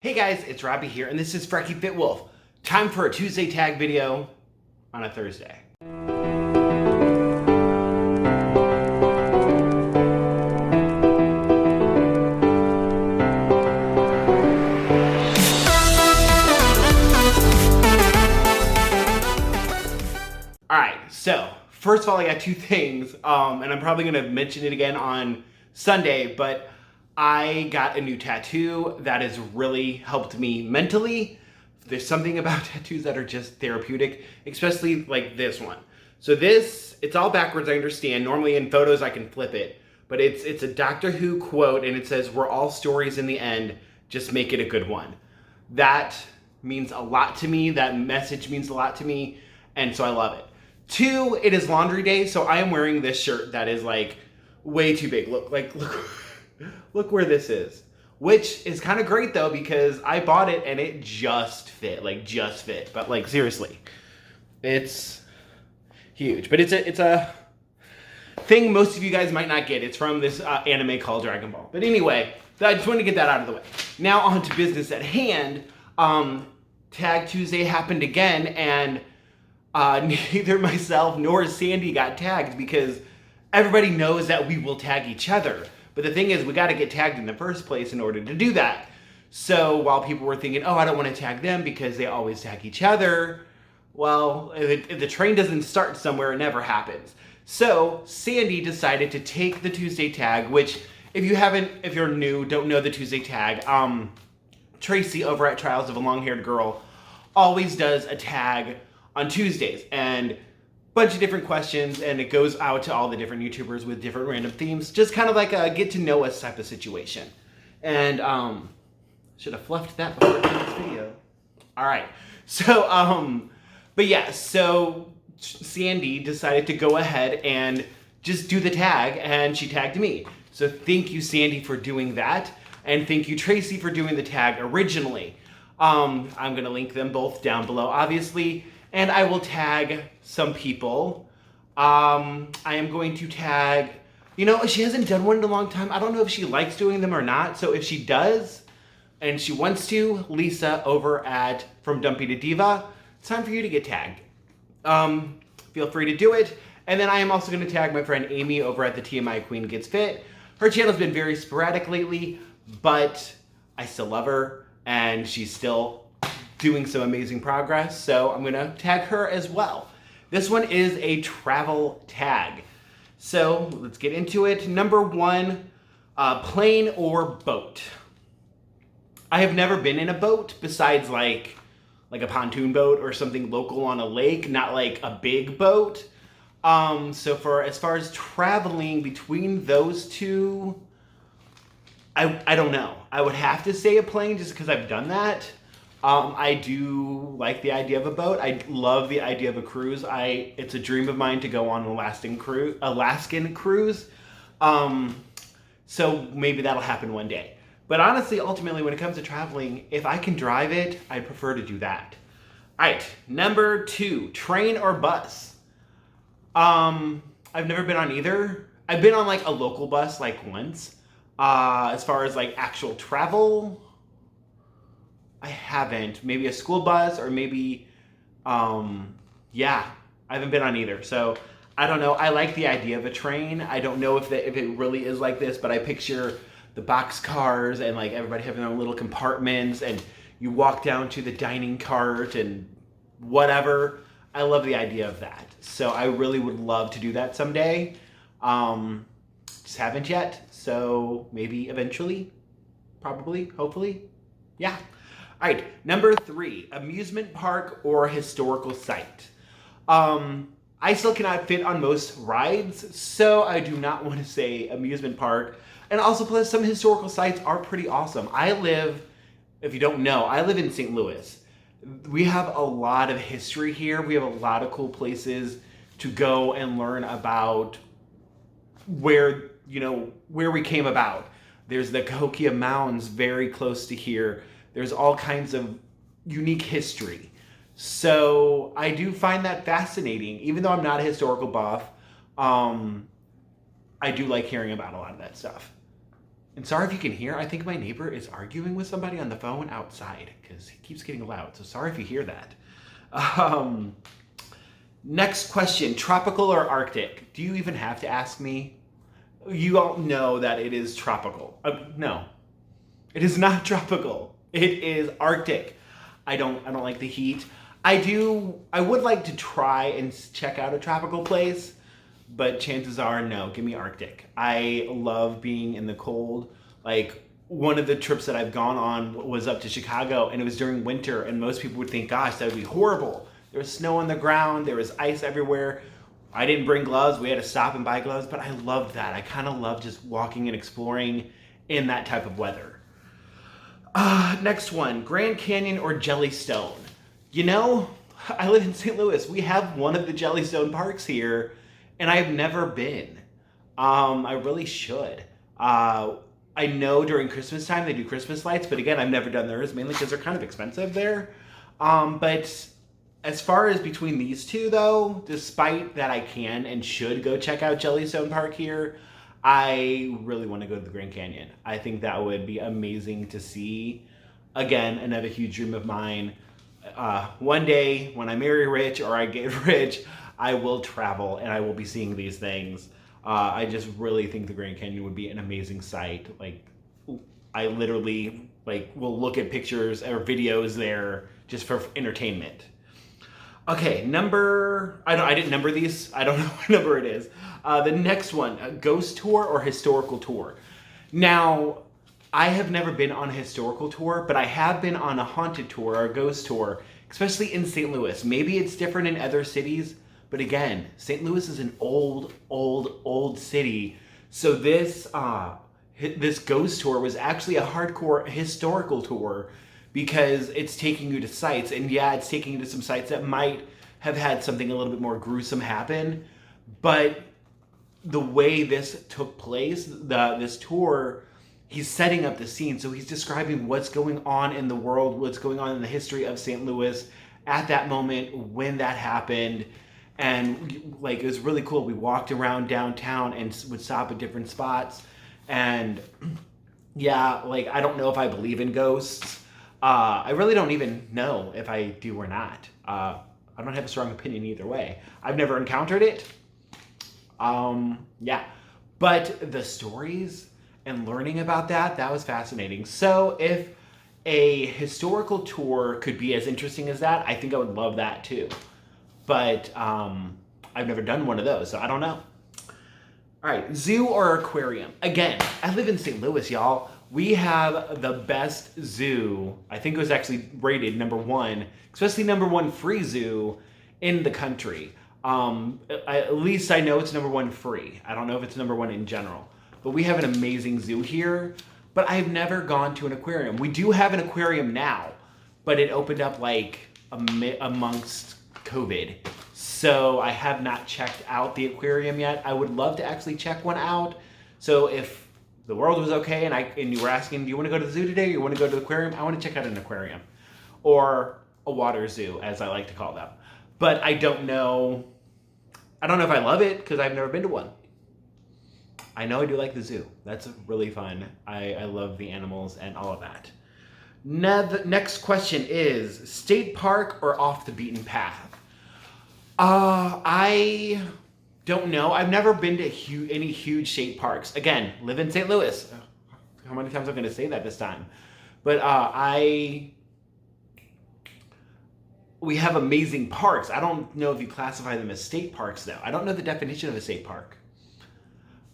Hey guys, it's Robbie here, and this is FrekiFitWolf. Time for a Tuesday tag video on a Thursday. Alright, so first of all, I got two things, and I'm probably going to mention it again on Sunday, but I got a new tattoo that has really helped me mentally. There's something about tattoos that are just therapeutic, especially like this one. So this, it's all backwards, I understand. Normally in photos I can flip it, but it's a Doctor Who quote, and it says, "We're all stories in the end, just make it a good one." That means a lot to me. That message means a lot to me, and so I love it. Two, it is laundry day, so I am wearing this shirt that is like way too big. Look where this is. Which is kind of great though, because I bought it and it just fit, but like seriously, it's huge. But it's a thing most of you guys might not get. It's from this anime called Dragon Ball. But anyway, I just wanted to get that out of the way. Now on to business at hand. Tag Tuesday happened again, and neither myself nor Sandy got tagged because everybody knows that we will tag each other. But the thing is, we got to get tagged in the first place in order to do that. So while people were thinking, oh, I don't want to tag them because they always tag each other, well, if the train doesn't start somewhere, it never happens. So Sandy decided to take the Tuesday tag, which if you're new, don't know the Tuesday tag, Tracy over at Trials of a Long-Haired Girl always does a tag on Tuesdays, and bunch of different questions, and it goes out to all the different YouTubers with different random themes, just kind of like a get to know us type of situation. And should have fluffed that before doing this video. All right, so but yeah, so Sandy decided to go ahead and just do the tag, and she tagged me. So thank you, Sandy, for doing that, and thank you, Tracy, for doing the tag originally. I'm gonna link them both down below, obviously. And I will tag some people. I am going to tag, she hasn't done one in a long time. I don't know if she likes doing them or not. So if she does, and she wants to, Lisa over at From Dumpy to Diva, it's time for you to get tagged. Feel free to do it. And then I am also going to tag my friend Amy over at the TMI Queen Gets Fit. Her channel's been very sporadic lately, but I still love her, and she's still doing some amazing progress, so I'm gonna tag her as well. This one is a travel tag. So let's get into it. Number one, plane or boat. I have never been in a boat besides like a pontoon boat or something local on a lake, not like a big boat. So as far as traveling between those two, I don't know. I would have to say a plane just because I've done that. I do like the idea of a boat. I love the idea of a cruise. It's a dream of mine to go on an Alaskan cruise. So maybe that'll happen one day. But honestly, ultimately, when it comes to traveling, if I can drive it, I'd prefer to do that. All right, number two, train or bus. I've never been on either. I've been on like a local bus like once. As far as like actual travel, I haven't. Maybe a school bus, or maybe, yeah, I haven't been on either. So I don't know. I like the idea of a train. I don't know if it really is like this, but I picture the box cars and like everybody having their own little compartments, and you walk down to the dining cart and whatever. I love the idea of that. So I really would love to do that someday. Just haven't yet. So maybe eventually, probably, hopefully, yeah. All right, number three, amusement park or historical site. I still cannot fit on most rides, so I do not want to say amusement park. And also, plus, some historical sites are pretty awesome. If you don't know, I live in St. Louis. We have a lot of history here. We have a lot of cool places to go and learn about where we came about. There's the Cahokia Mounds very close to here. There's all kinds of unique history. So I do find that fascinating. Even though I'm not a historical buff, I do like hearing about a lot of that stuff. And sorry if you can hear, I think my neighbor is arguing with somebody on the phone outside because he keeps getting loud. So sorry if you hear that. Next question, tropical or Arctic? Do you even have to ask me? You all know that it is tropical. No, it is not tropical. It is Arctic. I don't like the heat. I would like to try and check out a tropical place, but chances are no, give me Arctic. I love being in the cold. Like one of the trips that I've gone on was up to Chicago, and it was during winter, and most people would think, gosh, that would be horrible. There was snow on the ground, there was ice everywhere. I didn't bring gloves, we had to stop and buy gloves, but I loved that. I kind of love just walking and exploring in that type of weather. Next one, Grand Canyon or Jellystone? You know, I live in St. Louis. We have one of the Jellystone parks here, and I've never been. I really should. I know during Christmas time they do Christmas lights, but again, I've never done theirs, mainly because they're kind of expensive there. But as far as between these two, though, despite that I can and should go check out Jellystone Park here, I really want to go to the Grand Canyon. I think that would be amazing to see. Again, another huge dream of mine. One day, when I marry rich or I get rich, I will travel and I will be seeing these things. I just really think the Grand Canyon would be an amazing sight. Like, I literally will look at pictures or videos there just for entertainment. Okay, I didn't number these. I don't know what number it is. The next one, a ghost tour or historical tour. Now, I have never been on a historical tour, but I have been on a haunted tour or a ghost tour, especially in St. Louis. Maybe it's different in other cities, but again, St. Louis is an old city. So this ghost tour was actually a hardcore historical tour because it's taking you to sites, and yeah, it's taking you to some sites that might have had something a little bit more gruesome happen, but the way this took place, this tour, he's setting up the scene. So he's describing what's going on in the world, what's going on in the history of St. Louis at that moment when that happened. And it was really cool. We walked around downtown and would stop at different spots. And yeah, I don't know if I believe in ghosts. I really don't even know if I do or not. I don't have a strong opinion either way. I've never encountered it. Yeah, but the stories and learning about that was fascinating. So if a historical tour could be as interesting as that, I think I would love that too. But I've never done one of those, so I don't know. All right, zoo or aquarium? Again, I live in St. Louis, y'all. We have the best zoo. I think it was actually rated #1, especially #1 free zoo in the country. At least I know it's #1 free. I don't know if it's #1 in general. But we have an amazing zoo here. But I've never gone to an aquarium. We do have an aquarium now, but it opened up amongst COVID. So I have not checked out the aquarium yet. I would love to actually check one out. So if the world was okay and you were asking, do you want to go to the zoo today or you want to go to the aquarium? I want to check out an aquarium or a water zoo, as I like to call them. But I don't know if I love it because I've never been to one. I know I do like the zoo. That's really fun. I love the animals and all of that. Now, the next question is state park or off the beaten path? I don't know. I've never been to any huge state parks. Again, live in St. Louis. How many times am I going to say that this time? But we have amazing parks. I don't know if you classify them as state parks, though. I don't know the definition of a state park.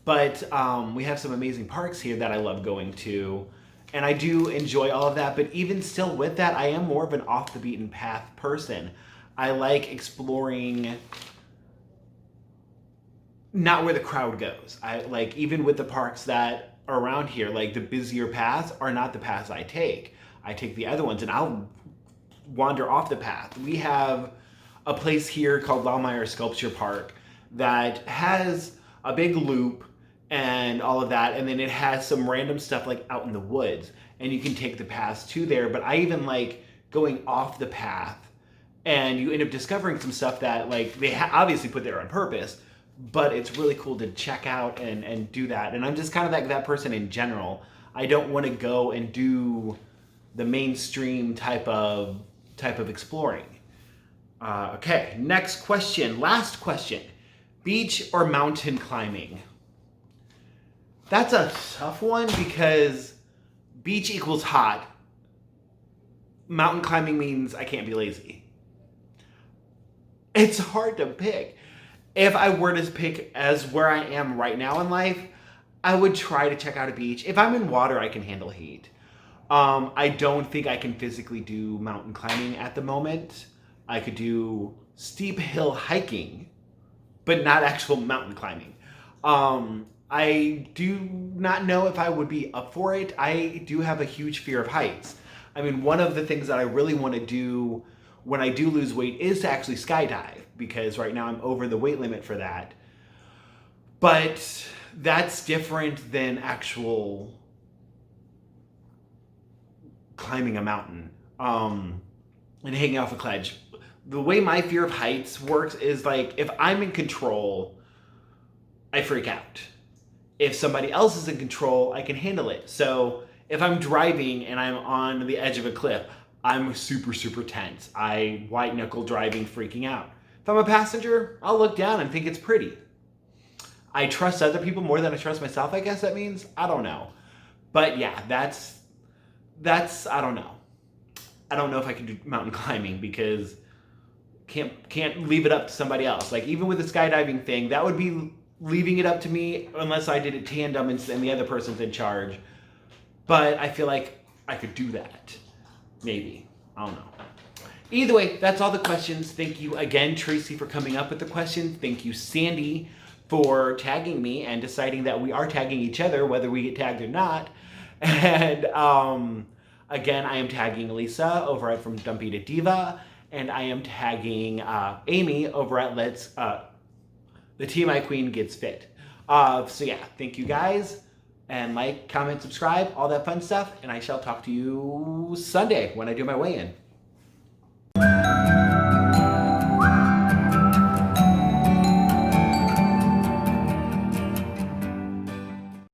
But we have some amazing parks here that I love going to. And I do enjoy all of that. But even still with that, I am more of an off the beaten path person. I like exploring not where the crowd goes. I like, even with the parks that are around here, the busier paths are not the paths I take. I take the other ones and I'll wander off the path. We have a place here called Lawmeyer Sculpture Park that has a big loop and all of that, and then it has some random stuff out in the woods, and you can take the paths to there. But I even like going off the path, and you end up discovering some stuff that they obviously put there on purpose, but it's really cool to check out and do that. And I'm just kind of like that person in general. I don't want to go and do the mainstream type of exploring. Okay, next question, last question. Beach or mountain climbing? That's a tough one because beach equals hot. Mountain climbing means I can't be lazy. It's hard to pick. If I were to pick as where I am right now in life, I would try to check out a beach. If I'm in water, I can handle heat. I don't think I can physically do mountain climbing at the moment. I could do steep hill hiking, but not actual mountain climbing. I do not know if I would be up for it. I do have a huge fear of heights. I mean, one of the things that I really want to do when I do lose weight is to actually skydive, because right now I'm over the weight limit for that. But that's different than actual climbing a mountain and hanging off a ledge. The way my fear of heights works is like, if I'm in control, I freak out. If somebody else is in control, I can handle it. So if I'm driving and I'm on the edge of a cliff, I'm super, super tense. I white knuckle driving, freaking out. If I'm a passenger, I'll look down and think it's pretty. I trust other people more than I trust myself, I guess that means. I don't know. But yeah, that's I don't know. I don't know if I can do mountain climbing because can't leave it up to somebody else. Like even with the skydiving thing, that would be leaving it up to me unless I did it tandem and the other person's in charge. But I feel like I could do that. Maybe. I don't know. Either way, that's all the questions. Thank you again, Tracy, for coming up with the questions. Thank you, Sandy, for tagging me and deciding that we are tagging each other, whether we get tagged or not. And again, I am tagging Lisa over at From Dumpy to Diva, and I am tagging Amy over at the TMI Queen Gets Fit. So yeah, thank you guys. And like, comment, subscribe, all that fun stuff. And I shall talk to you Sunday when I do my weigh-in.